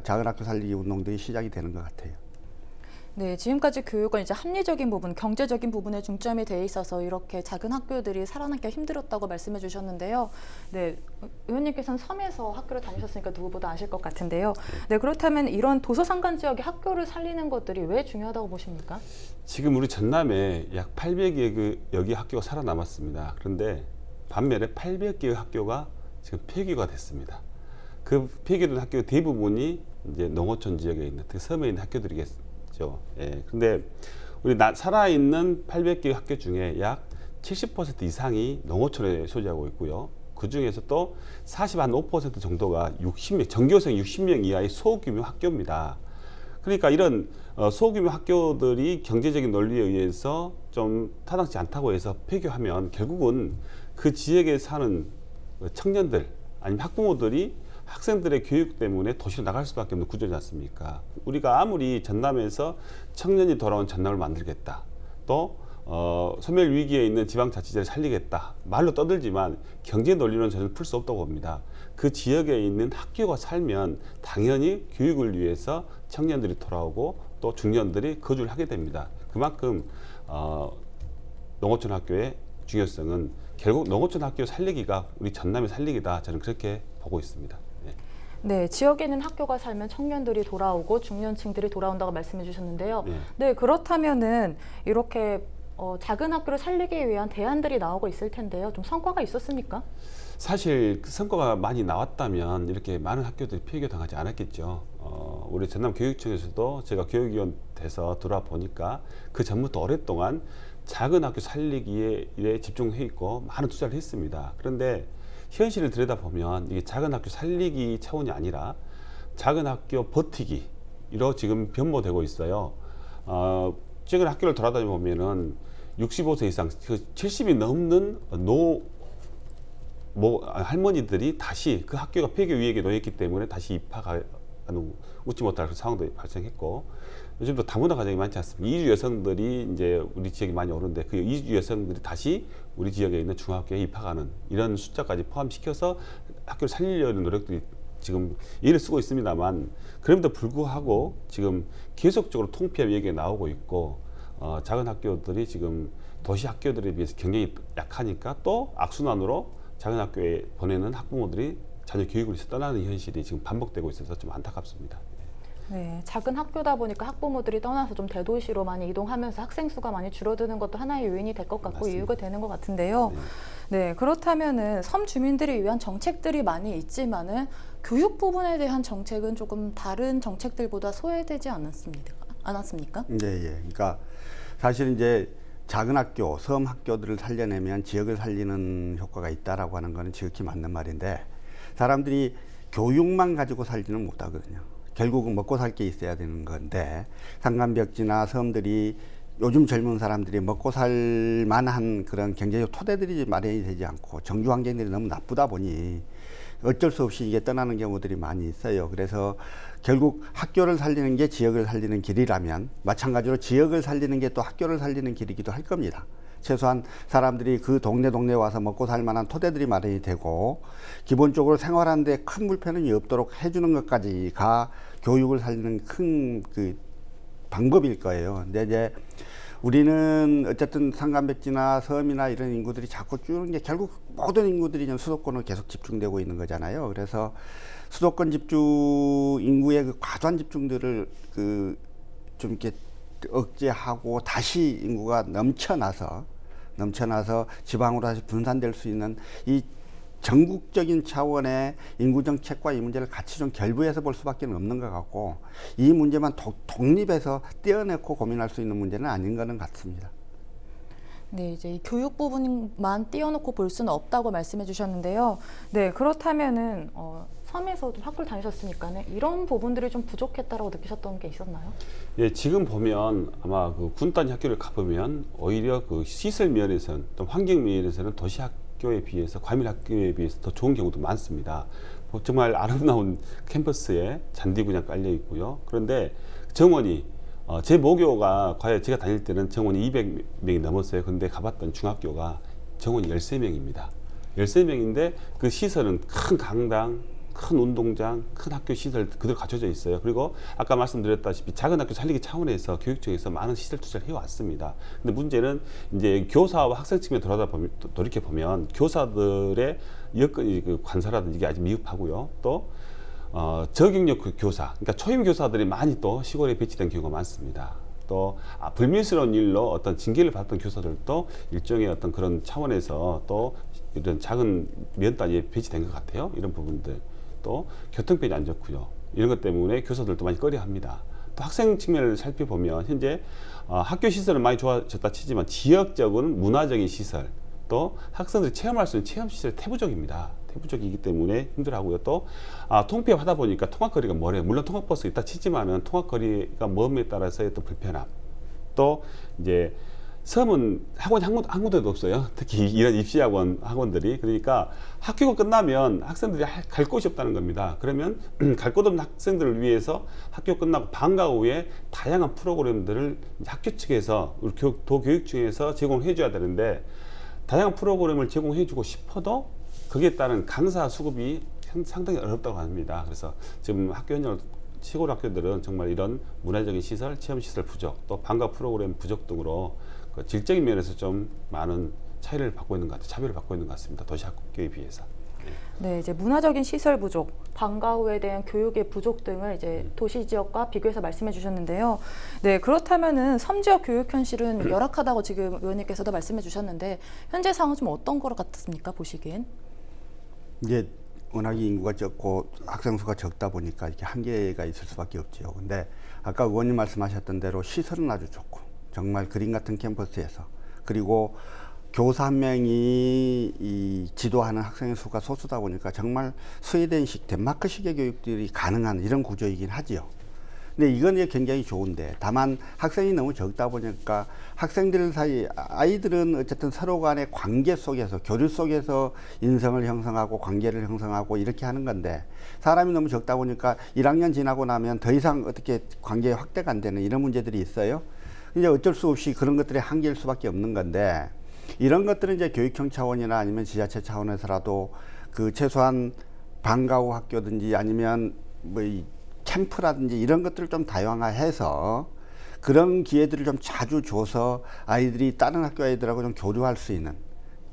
작은 학교 살리기 운동들이 시작이 되는 것 같아요. 네, 지금까지 교육은 이제 합리적인 부분, 경제적인 부분에 중점이 돼 있어서 이렇게 작은 학교들이 살아남기가 힘들었다고 말씀해 주셨는데요. 네, 의원님께서는 섬에서 학교를 다니셨으니까 누구보다 아실 것 같은데요. 네, 그렇다면 이런 도서산간 지역의 학교를 살리는 것들이 왜 중요하다고 보십니까? 지금 우리 전남에 약 800여 그 여기 학교가 살아남았습니다. 그런데 반면에 800개의 학교가 지금 폐교가 됐습니다. 그 폐교된 학교 대부분이 이제 농어촌 지역에 있는 특히 섬에 있는 학교들이겠습니다. 예, 근데 우리 살아있는 800개 학교 중에 약 70% 이상이 농어촌에 소재하고 있고요. 그 중에서 또 45% 정도가 60명, 전교생 60명 이하의 소규모 학교입니다. 그러니까 이런 소규모 학교들이 경제적인 논리에 의해서 좀 타당치 않다고 해서 폐교하면 결국은 그 지역에 사는 청년들 아니면 학부모들이 학생들의 교육 때문에 도시로 나갈 수밖에 없는 구조지 않습니까? 우리가 아무리 전남에서 청년이 돌아온 전남을 만들겠다, 또 소멸 위기에 있는 지방자치제를 살리겠다 말로 떠들지만 경제 논리는 저는 풀 수 없다고 봅니다. 그 지역에 있는 학교가 살면 당연히 교육을 위해서 청년들이 돌아오고 또 중년들이 거주를 하게 됩니다. 그만큼 농어촌 학교의 중요성은 결국 농어촌 학교 살리기가 우리 전남의 살리기다, 저는 그렇게 보고 있습니다. 네, 지역에 있는 학교가 살면 청년들이 돌아오고 중년층들이 돌아온다고 말씀해 주셨는데요. 네, 그렇다면은 이렇게 작은 학교를 살리기 위한 대안들이 나오고 있을 텐데요. 좀 성과가 있었습니까? 사실 그 성과가 많이 나왔다면 이렇게 많은 학교들이 폐교당하지 않았겠죠. 우리 전남교육청에서도 제가 교육위원 돼서 들어와 보니까 그 전부터 오랫동안 작은 학교 살리기에 집중해 있고 많은 투자를 했습니다. 그런데 현실을 들여다보면 이게 작은 학교 살리기 차원이 아니라 작은 학교 버티기로 지금 변모되고 있어요. 최근 학교를 돌아다니 보면은 65세 이상, 70이 넘는 할머니들이 다시 그 학교가 폐교 위기에 놓였기 때문에 다시 입학하는 웃지 못할 그 상황도 발생했고, 요즘도 다문화 가정이 많지 않습니까? 이주 여성들이 이제 우리 지역에 많이 오는데 그 이주 여성들이 다시 우리 지역에 있는 중학교에 입학하는 이런 숫자까지 포함시켜서 학교를 살리려는 노력들이 지금 애를 쓰고 있습니다만, 그럼에도 불구하고 지금 계속적으로 통폐합 얘기가 나오고 있고, 작은 학교들이 지금 도시 학교들에 비해서 경쟁이 약하니까 또 악순환으로 작은 학교에 보내는 학부모들이 자녀 교육을 위해서 떠나는 현실이 지금 반복되고 있어서 좀 안타깝습니다. 네, 작은 학교다 보니까 학부모들이 떠나서 좀 대도시로 많이 이동하면서 학생 수가 많이 줄어드는 것도 하나의 요인이 될 것 같고 맞습니다. 이유가 되는 것 같은데요. 네, 그렇다면은 섬 주민들을 위한 정책들이 많이 있지만은 교육 부분에 대한 정책은 조금 다른 정책들보다 소외되지 않았습니까? 네, 예. 그러니까 사실 이제 작은 학교, 섬 학교들을 살려내면 지역을 살리는 효과가 있다라고 하는 것은 지극히 맞는 말인데, 사람들이 교육만 가지고 살지는 못하거든요. 결국은 먹고 살 게 있어야 되는 건데, 산간벽지나 섬들이 요즘 젊은 사람들이 먹고 살 만한 그런 경제적 토대들이 마련이 되지 않고 정주 환경들이 너무 나쁘다 보니 어쩔 수 없이 이게 떠나는 경우들이 많이 있어요. 그래서 결국 학교를 살리는 게 지역을 살리는 길이라면 마찬가지로 지역을 살리는 게 또 학교를 살리는 길이기도 할 겁니다. 최소한 사람들이 그 동네에 와서 먹고 살 만한 토대들이 마련이 되고 기본적으로 생활하는 데 큰 불편이 없도록 해주는 것까지가 교육을 살리는 큰 그 방법일 거예요. 근데 이제 우리는 어쨌든 산간백지나 섬이나 이런 인구들이 자꾸 줄는 게 결국 모든 인구들이 그냥 수도권으로 계속 집중되고 있는 거잖아요. 그래서 수도권 집중 인구의 그 과도한 집중들을 좀 이렇게 억제하고 다시 인구가 넘쳐나서 지방으로 다시 분산될 수 있는 이 전국적인 차원의 인구 정책과 이 문제를 같이 좀 결부해서 볼 수밖에 없는 것 같고, 이 문제만 독립해서 떼어내고 고민할 수 있는 문제는 아닌 것은 같습니다. 네, 이제 이 교육 부분만 띄워놓고 볼 수는 없다고 말씀해 주셨는데요. 네, 그렇다면은 섬에서도 학교를 다니셨으니까 이런 부분들이 좀 부족했다라고 느끼셨던 게 있었나요? 예, 지금 보면 아마 그 군 단위 학교를 가보면 오히려 그 시설 면에서는 또 환경 면에서는 도시 학교에 비해서 과밀 학교에 비해서 더 좋은 경우도 많습니다. 정말 아름다운 캠퍼스에 잔디구장 깔려 있고요. 그런데 정원이 제 모교가 과연 제가 다닐 때는 정원이 200명이 넘었어요. 근데 가봤던 중학교가 정원이 13명입니다. 13명인데 그 시설은 큰 강당, 큰 운동장, 큰 학교 시설 그대로 갖춰져 있어요. 그리고 아까 말씀드렸다시피 작은 학교 살리기 차원에서 교육청에서 많은 시설 투자를 해왔습니다. 근데 문제는 이제 교사와 학생 측면에 돌이켜 보면 교사들의 여건이 그 관사라든지 이게 아직 미흡하고요. 또 저경력 교사, 그러니까 초임 교사들이 많이 또 시골에 배치된 경우가 많습니다. 또 불미스러운 일로 어떤 징계를 받았던 교사들도 일종의 어떤 그런 차원에서 또 이런 작은 면단위에 배치된 것 같아요. 이런 부분들. 또 교통편이 안 좋고요. 이런 것 때문에 교사들도 많이 꺼려합니다. 또 학생 측면을 살펴보면 현재 학교 시설은 많이 좋아졌다 치지만 지역적인 문화적인 시설, 또 학생들이 체험할 수 있는 체험 시설이 태부적입니다. 태부적이기 때문에 힘들어하고요. 또 통폐합하다 보니까 통학거리가 멀어요. 물론 통학버스 있다 치지만은 통학거리가 먼에 따라서의 또 불편함. 또 이제 섬은 학원이 한 군데도 없어요. 특히 이런 입시학원 학원들이. 그러니까 학교가 끝나면 학생들이 갈 곳이 없다는 겁니다. 그러면 갈 곳 없는 학생들을 위해서 학교 끝나고 방과 후에 다양한 프로그램들을 학교 측에서 우리 도교육청에서 제공해 줘야 되는데 다양한 프로그램을 제공해 주고 싶어도 거기에 따른 강사 수급이 상당히 어렵다고 합니다. 그래서 지금 학교 현장 시골 학교들은 정말 이런 문화적인 시설, 체험 시설 부족, 또 방과 프로그램 부족 등으로 그 질적인 면에서 좀 많은 차이를 받고 있는 것 같아요. 차별을 받고 있는 것 같습니다. 도시 학교에 비해서. 네, 이제 문화적인 시설 부족, 방과 후에 대한 교육의 부족 등을 이제 도시 지역과 비교해서 말씀해 주셨는데요. 네, 그렇다면은 섬 지역 교육 현실은 열악하다고 지금 의원님께서도 말씀해 주셨는데 현재 상황은 좀 어떤 것 같습니까? 보시기엔? 이제 워낙 인구가 적고 학생 수가 적다 보니까 이렇게 한계가 있을 수밖에 없지요. 근데 아까 의원님 말씀하셨던 대로 시설은 아주 좋고 정말 그림 같은 캠퍼스에서 그리고 교사 한 명이 이 지도하는 학생의 수가 소수다 보니까 정말 스웨덴식 덴마크식의 교육들이 가능한 이런 구조이긴 하지요. 근데 이건 이제 굉장히 좋은데 다만 학생이 너무 적다 보니까 학생들 사이 아이들은 어쨌든 서로 간의 관계 속에서 교류 속에서 인성을 형성하고 관계를 형성하고 이렇게 하는 건데 사람이 너무 적다 보니까 1학년 지나고 나면 더 이상 어떻게 관계 확대가 안 되는 이런 문제들이 있어요. 이제 어쩔 수 없이 그런 것들이 한계일 수밖에 없는 건데 이런 것들은 이제 교육청 차원이나 아니면 지자체 차원에서라도 그 최소한 방과 후 학교든지 아니면 뭐 이 캠프라든지 이런 것들을 좀 다양화해서 그런 기회들을 좀 자주 줘서 아이들이 다른 학교 아이들하고 좀 교류할 수 있는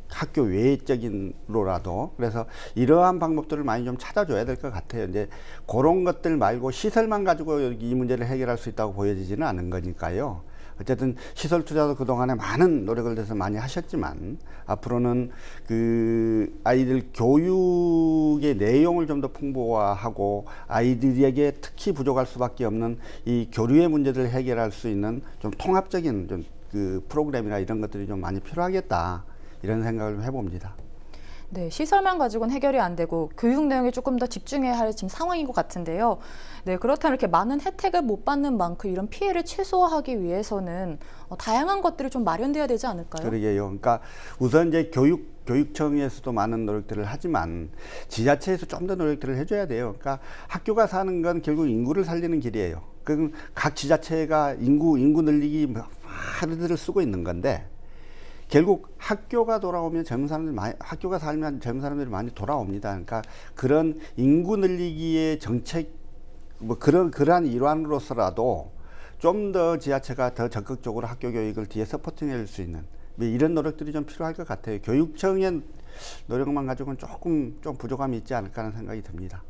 학교 외적인로라도 그래서 이러한 방법들을 많이 좀 찾아줘야 될 것 같아요. 이제 그런 것들 말고 시설만 가지고 이 문제를 해결할 수 있다고 보여지지는 않은 거니까요. 어쨌든 시설 투자도 그동안에 많은 노력을 해서 많이 하셨지만 앞으로는 그 아이들 교육의 내용을 좀 더 풍부화하고 아이들에게 특히 부족할 수밖에 없는 이 교류의 문제들을 해결할 수 있는 좀 통합적인 좀 그 프로그램이나 이런 것들이 좀 많이 필요하겠다 이런 생각을 좀 해봅니다. 네, 시설만 가지고는 해결이 안 되고 교육 내용에 조금 더 집중해야 할 지금 상황인 것 같은데요. 네, 그렇다면 이렇게 많은 혜택을 못 받는 만큼 이런 피해를 최소화하기 위해서는 다양한 것들이 좀 마련돼야 되지 않을까요? 그러게요. 그러니까 우선 이제 교육청에서도 많은 노력들을 하지만 지자체에서 좀 더 노력들을 해줘야 돼요. 그러니까 학교가 사는 건 결국 인구를 살리는 길이에요. 그럼 각 지자체가 인구 늘리기 하루들을 쓰고 있는 건데 결국 학교가 돌아오면 젊은 사람들이 학교가 살면 젊은 사람들이 많이 돌아옵니다. 그러니까 그런 인구 늘리기의 정책 뭐 그러한 일환으로서라도 좀 더 지자체가 더 적극적으로 학교 교육을 뒤에 서포팅해 줄 수 있는 이런 노력들이 좀 필요할 것 같아요. 교육청의 노력만 가지고는 조금 좀 부족함이 있지 않을까 하는 생각이 듭니다.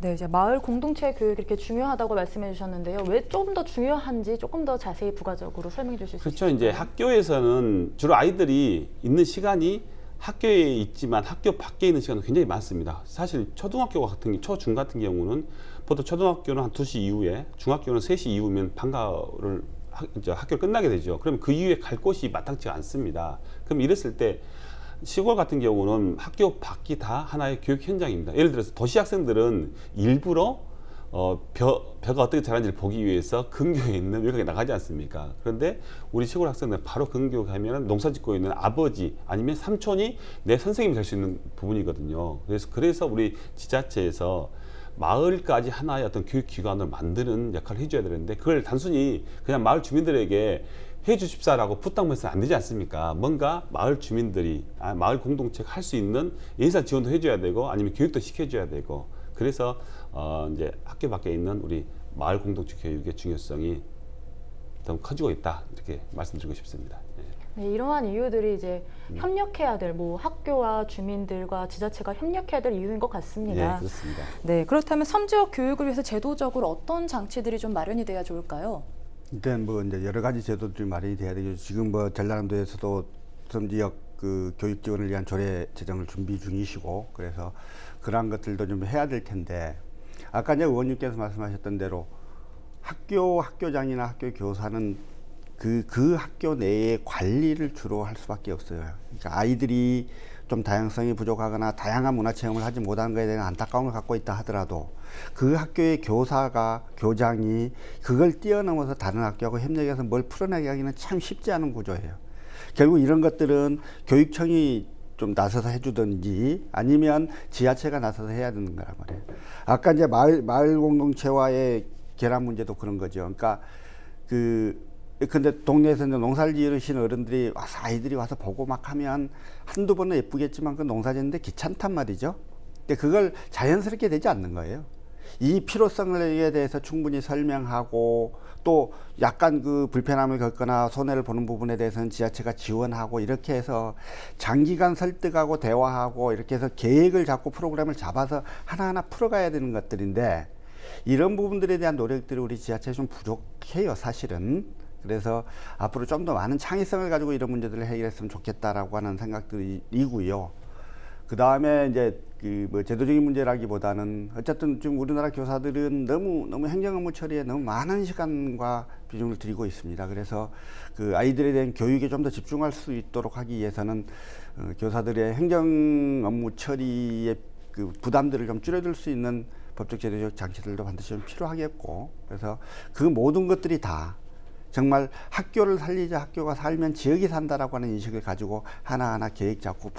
네, 이제 마을 공동체 교육이 이렇게 중요하다고 말씀해 주셨는데요. 왜 좀 더 중요한지 조금 더 자세히 부가적으로 설명해 주실 수 있을까요? 그렇죠. 이제 학교에서는 주로 아이들이 있는 시간이 학교에 있지만 학교 밖에 있는 시간은 굉장히 많습니다. 사실 초등학교 같은 초중 같은 경우는 보통 초등학교는 한 2시 이후에 중학교는 3시 이후면 방과를 학교를 끝나게 되죠. 그러면 그 이후에 갈 곳이 마땅치 않습니다. 그럼 이랬을 때 시골 같은 경우는 학교 밖이 다 하나의 교육 현장입니다. 예를 들어서 도시 학생들은 일부러 벼가 어떻게 자라는지를 보기 위해서 근교에 있는 외곽에 나가지 않습니까? 그런데 우리 시골 학생들은 바로 근교 가면은 농사 짓고 있는 아버지 아니면 삼촌이 내 선생님이 될 수 있는 부분이거든요. 그래서 우리 지자체에서 마을까지 하나의 어떤 교육기관을 만드는 역할을 해줘야 되는데 그걸 단순히 그냥 마을 주민들에게 해주십사라고 부탁해서는 안 되지 않습니까? 뭔가 마을 주민들이 마을 공동체가 할 수 있는 예산 지원도 해줘야 되고 아니면 교육도 시켜줘야 되고 그래서 이제 학교 밖에 있는 우리 마을 공동체 교육의 중요성이 더 커지고 있다 이렇게 말씀드리고 싶습니다. 네, 이러한 이유들이 이제 협력해야 될 뭐 학교와 주민들과 지자체가 협력해야 될 이유인 것 같습니다. 네, 그렇습니다. 네, 그렇다면 섬지역 교육을 위해서 제도적으로 어떤 장치들이 좀 마련이 돼야 좋을까요? 일단 뭐 이제 여러 가지 제도들이 마련이 돼야 되죠. 지금 뭐 전라남도에서도 섬지역 그 교육 지원을 위한 조례 제정을 준비 중이시고 그래서 그러한 것들도 좀 해야 될 텐데 아까 이제 의원님께서 말씀하셨던 대로 학교장이나 학교 교사는 그 학교 내의 관리를 주로 할 수밖에 없어요. 그러니까 아이들이 좀 다양성이 부족하거나 다양한 문화 체험을 하지 못하는 것에 대한 안타까움을 갖고 있다 하더라도 그 학교의 교장이 그걸 뛰어넘어서 다른 학교하고 협력해서 뭘 풀어내게 하기는 참 쉽지 않은 구조예요. 결국 이런 것들은 교육청이 좀 나서서 해주든지 아니면 지자체가 나서서 해야 되는 거란 말이에요. 아까 이제 마을 공동체와의 결합 문제도 그런 거죠. 그러니까 근데 동네에서 이제 농사를 지으신 어른들이 와서 아이들이 와서 보고 막 하면 한두 번은 예쁘겠지만 그 농사 짓는데 귀찮단 말이죠. 근데 그걸 자연스럽게 되지 않는 거예요. 이 필요성에 대해서 충분히 설명하고 또 약간 그 불편함을 겪거나 손해를 보는 부분에 대해서는 지자체가 지원하고 이렇게 해서 장기간 설득하고 대화하고 이렇게 해서 계획을 잡고 프로그램을 잡아서 하나하나 풀어가야 되는 것들인데 이런 부분들에 대한 노력들이 우리 지자체에 좀 부족해요, 사실은. 그래서 앞으로 좀 더 많은 창의성을 가지고 이런 문제들을 해결했으면 좋겠다라고 하는 생각들이고요. 그 다음에 이제 뭐 제도적인 문제라기보다는 어쨌든 지금 우리나라 교사들은 너무 행정 업무 처리에 너무 많은 시간과 비중을 들이고 있습니다. 그래서 그 아이들에 대한 교육에 좀 더 집중할 수 있도록 하기 위해서는 교사들의 행정 업무 처리의 그 부담들을 좀 줄여줄 수 있는 법적 제도적 장치들도 반드시 좀 필요하겠고 그래서 그 모든 것들이 다 정말 학교를 살리자 학교가 살면 지역이 산다라고 하는 인식을 가지고 하나하나 계획 잡고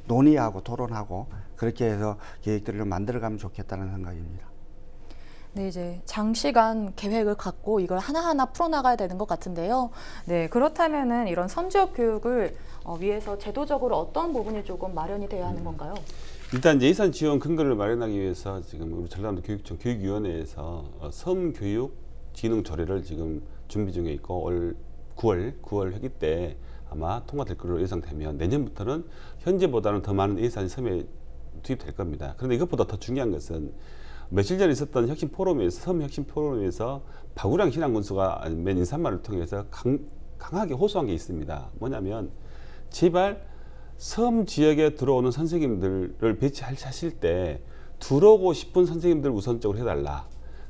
논의하고 토론하고 그렇게 해서 계획들을 좀 만들어가면 좋겠다는 생각입니다. 네, 이제 장시간 계획을 갖고 이걸 하나하나 풀어나가야 되는 것 같은데요. 네, 그렇다면은 이런 섬지역 교육을 위해서 제도적으로 어떤 부분이 조금 마련이 돼야 하는 건가요? 일단 예산 지원 근거를 마련하기 위해서 지금 우리 전라남도 교육청 교육위원회에서 섬교육 진흥 조례를 지금 준비 중에 있고 올 9월 회기 때 아마 통과될 것으로 예상되면 내년부터는 현재보다는 더 많은 예산이 섬에 투입될 겁니다. 그런데 이것보다 더 중요한 것은 며칠 전에 있었던 혁신 포럼에서 섬 혁신 포럼에서 박우량 신앙군수가 맨 인사말을 통해서 강하게 호소한 게 있습니다. 뭐냐면 제발 섬 지역에 들어오는 선생님들을 배치하실 때 들어오고 싶은 선생님들 우선적으로 해달라.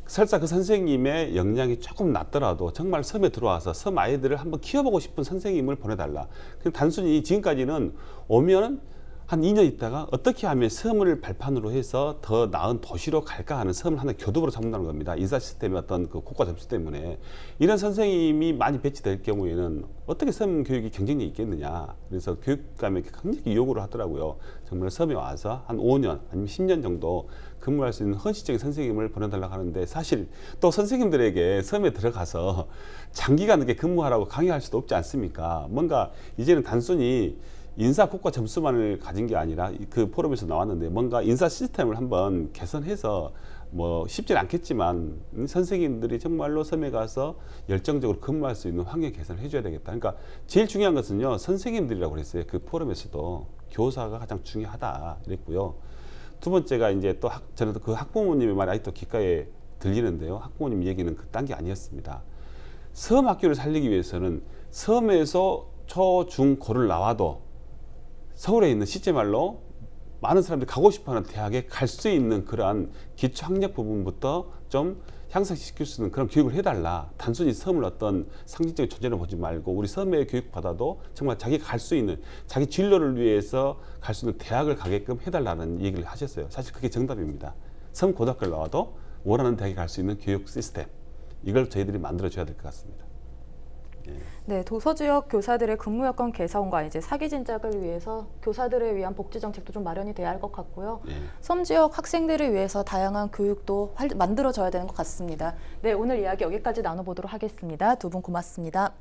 설사 그 선생님의 역량이 조금 낮더라도 정말 섬에 들어와서 섬 아이들을 한번 키워보고 싶은 선생님을 보내달라. 그냥 단순히 지금까지는 오면 한 2년 있다가 어떻게 하면 섬을 발판으로 해서 더 나은 도시로 갈까 하는 섬을 하나 교도부로 삼는다는 겁니다. 인사 시스템의 어떤 그 고가 점수 때문에 이런 선생님이 많이 배치될 경우에는 어떻게 섬 교육이 경쟁력이 있겠느냐. 그래서 교육감에게 굉장히 요구를 하더라고요. 정말 섬에 와서 한 5년 아니면 10년 정도 근무할 수 있는 헌신적인 선생님을 보내달라고 하는데 사실 또 선생님들에게 섬에 들어가서 장기간 이렇게 근무하라고 강요할 수도 없지 않습니까? 뭔가 이제는 단순히 인사 국가 점수만을 가진 게 아니라 그 포럼에서 나왔는데 뭔가 인사 시스템을 한번 개선해서 뭐 쉽지는 않겠지만 선생님들이 정말로 섬에 가서 열정적으로 근무할 수 있는 환경 개선을 해줘야 되겠다. 그러니까 제일 중요한 것은요 선생님들이라고 그랬어요. 그 포럼에서도 교사가 가장 중요하다 이랬고요. 두 번째가 이제 또 저는 그 학부모님의 말이 아직도 귓가에 들리는데요. 학부모님 얘기는 그딴 게 아니었습니다. 섬 학교를 살리기 위해서는 섬에서 초, 중, 고를 나와도 서울에 있는 실제 말로 많은 사람들이 가고 싶어하는 대학에 갈 수 있는 그러한 기초 학력 부분부터 좀 향상시킬 수 있는 그런 교육을 해달라. 단순히 섬을 어떤 상징적인 존재로 보지 말고 우리 섬에 교육받아도 정말 자기가 갈 수 있는 자기 진로를 위해서 갈 수 있는 대학을 가게끔 해달라는 얘기를 하셨어요. 사실 그게 정답입니다. 섬 고등학교를 나와도 원하는 대학에 갈 수 있는 교육 시스템, 이걸 저희들이 만들어줘야 될 것 같습니다. 네, 도서지역 교사들의 근무 여건 개선과 이제 사기 진작을 위해서 교사들을 위한 복지 정책도 좀 마련이 돼야 할 것 같고요. 섬 지역 학생들을 위해서 다양한 교육도 만들어져야 되는 것 같습니다. 네, 오늘 이야기 여기까지 나눠보도록 하겠습니다. 두 분 고맙습니다.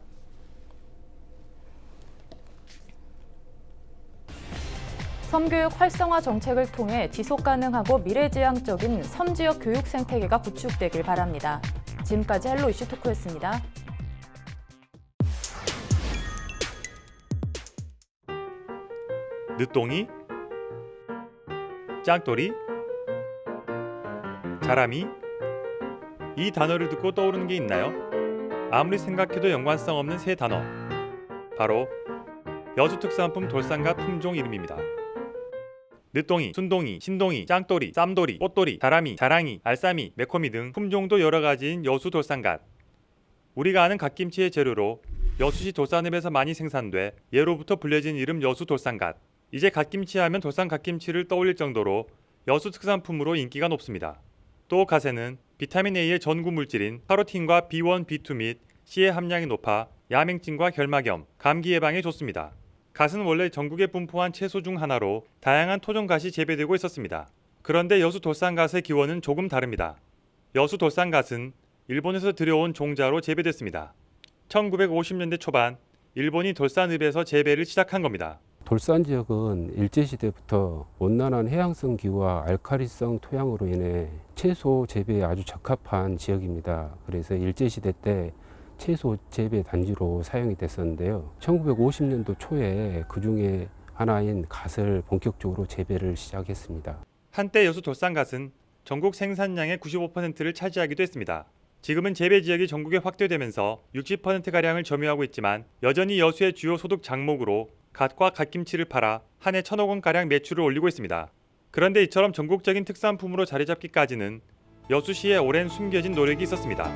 섬교육 활성화 정책을 통해 지속 가능하고 미래지향적인 섬 지역 교육 생태계가 구축되길 바랍니다. 지금까지 헬로 이슈 토크였습니다. 늦동이, 짱돌이, 자람이, 이 단어를 듣고 떠오르는 게 있나요? 아무리 생각해도 연관성 없는 세 단어, 바로 여수특산품 돌산갓 품종 이름입니다. 늦동이, 순동이, 신동이, 짱돌이, 쌈돌이, 꽃돌이, 자람이, 자랑이, 알쌈이, 매코미 등 품종도 여러 가지인 여수 돌산갓. 우리가 아는 갓김치의 재료로 여수시 돌산읍에서 많이 생산돼 예로부터 불려진 이름 여수 돌산갓. 이제 갓김치 하면 돌산 갓김치를 떠올릴 정도로 여수 특산품으로 인기가 높습니다. 또 갓에는 비타민 A의 전구 물질인 카로틴과 B1, B2 및 C의 함량이 높아 야맹증과 결막염, 감기 예방에 좋습니다. 갓은 원래 전국에 분포한 채소 중 하나로 다양한 토종갓이 재배되고 있었습니다. 그런데 여수 돌산갓의 기원은 조금 다릅니다. 여수 돌산갓은 일본에서 들여온 종자로 재배됐습니다. 1950년대 초반 일본이 돌산읍에서 재배를 시작한 겁니다. 돌산 지역은 일제시대부터 온난한 해양성 기후와 알칼리성 토양으로 인해 채소 재배에 아주 적합한 지역입니다. 그래서 일제시대 때 채소 재배 단지로 사용이 됐었는데요. 1950년도 초에 그 중에 하나인 갓을 본격적으로 재배를 시작했습니다. 한때 여수 돌산갓은 전국 생산량의 95%를 차지하기도 했습니다. 지금은 재배 지역이 전국에 확대되면서 60%가량을 점유하고 있지만 여전히 여수의 주요 소득 장목으로 갓과 갓김치를 팔아 한 해 1,000억 원가량 매출을 올리고 있습니다. 그런데 이처럼 전국적인 특산품으로 자리 잡기까지는 여수시의 오랜 숨겨진 노력이 있었습니다.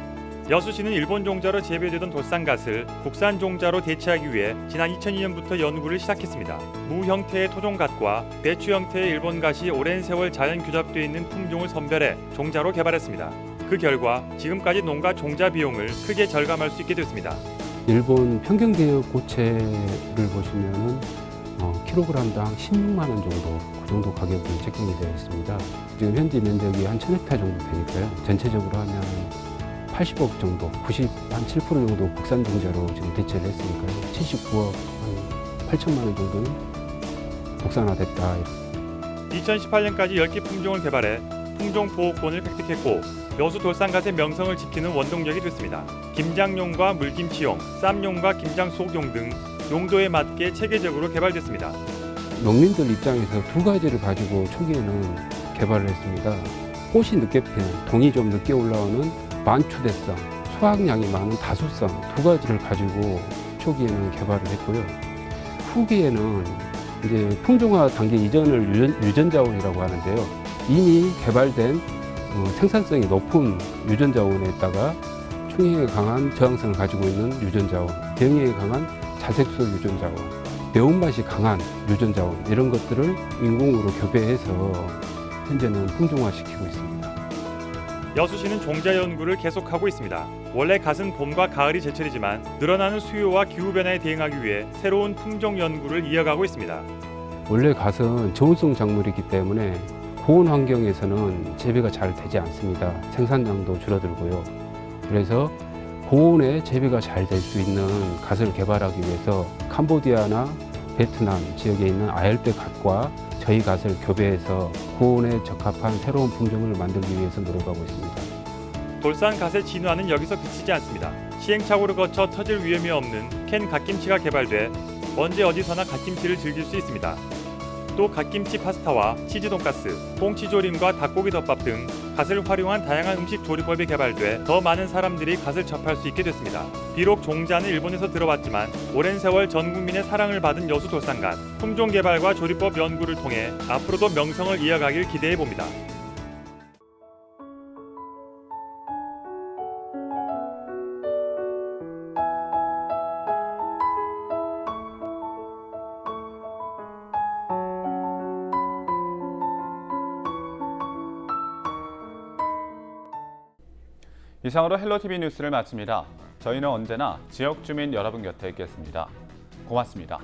여수시는 일본 종자로 재배되던 돌산갓을 국산 종자로 대체하기 위해 지난 2002년부터 연구를 시작했습니다. 무 형태의 토종갓과 배추 형태의 일본갓이 오랜 세월 자연 규잡되어 있는 품종을 선별해 종자로 개발했습니다. 그 결과 지금까지 농가 종자 비용을 크게 절감할 수 있게 됐습니다. 일본 평경 대역 고체를 보시면은 킬로그램당 16만 원 정도, 그 정도 가격이 책정이 되어 있습니다. 지금 현재 면적이 한 1,000헥타 정도 되니까요. 전체적으로 하면 80억 정도, 7% 정도 국산 종자로 지금 대체를 했으니까요. 79억 한 8천만 원 정도는 국산화됐다. 2018년까지 10개 품종을 개발해 품종 보호권을 획득했고 여수 돌산갓의 명성을 지키는 원동력이 됐습니다. 김장용과 물김치용, 쌈용과 김장 속용 등 용도에 맞게 체계적으로 개발됐습니다. 농민들 입장에서 두 가지를 가지고 초기에는 개발을 했습니다. 꽃이 늦게 피는, 동이 좀 늦게 올라오는 만추대성, 수확량이 많은 다수성 두 가지를 가지고 초기에는 개발을 했고요. 후기에는 이제 품종화 단계 이전을 유전자원이라고 하는데요. 이미 개발된 생산성이 높은 유전자원에다가 충해에 강한 저항성을 가지고 있는 유전자원, 병해에 강한 자색소 유전자원, 매운맛이 강한 유전자원 이런 것들을 인공으로 교배해서 현재는 품종화시키고 있습니다. 여수시는 종자 연구를 계속하고 있습니다. 원래 갓은 봄과 가을이 제철이지만 늘어나는 수요와 기후변화에 대응하기 위해 새로운 품종 연구를 이어가고 있습니다. 원래 갓은 저온성 작물이기 때문에 고온 환경에서는 재배가 잘 되지 않습니다. 생산량도 줄어들고요. 그래서 고온에 재배가 잘 될 수 있는 갓을 개발하기 위해서 캄보디아나 베트남 지역에 있는 아열배 갓과 저희 갓을 교배해서 고온에 적합한 새로운 품종을 만들기 위해서 노력하고 있습니다. 돌산 갓의 진화는 여기서 그치지 않습니다. 시행착오를 거쳐 터질 위험이 없는 캔 갓김치가 개발돼 언제 어디서나 갓김치를 즐길 수 있습니다. 또 갓김치 파스타와 치즈 돈가스, 꽁치조림과 닭고기 덮밥 등 갓을 활용한 다양한 음식 조리법이 개발돼 더 많은 사람들이 갓을 접할 수 있게 됐습니다. 비록 종자는 일본에서 들어왔지만 오랜 세월 전 국민의 사랑을 받은 여수 돌산갓, 품종 개발과 조리법 연구를 통해 앞으로도 명성을 이어가길 기대해 봅니다. 이상으로 헬로티비 뉴스를 마칩니다. 저희는 언제나 지역 주민 여러분 곁에 있겠습니다. 고맙습니다.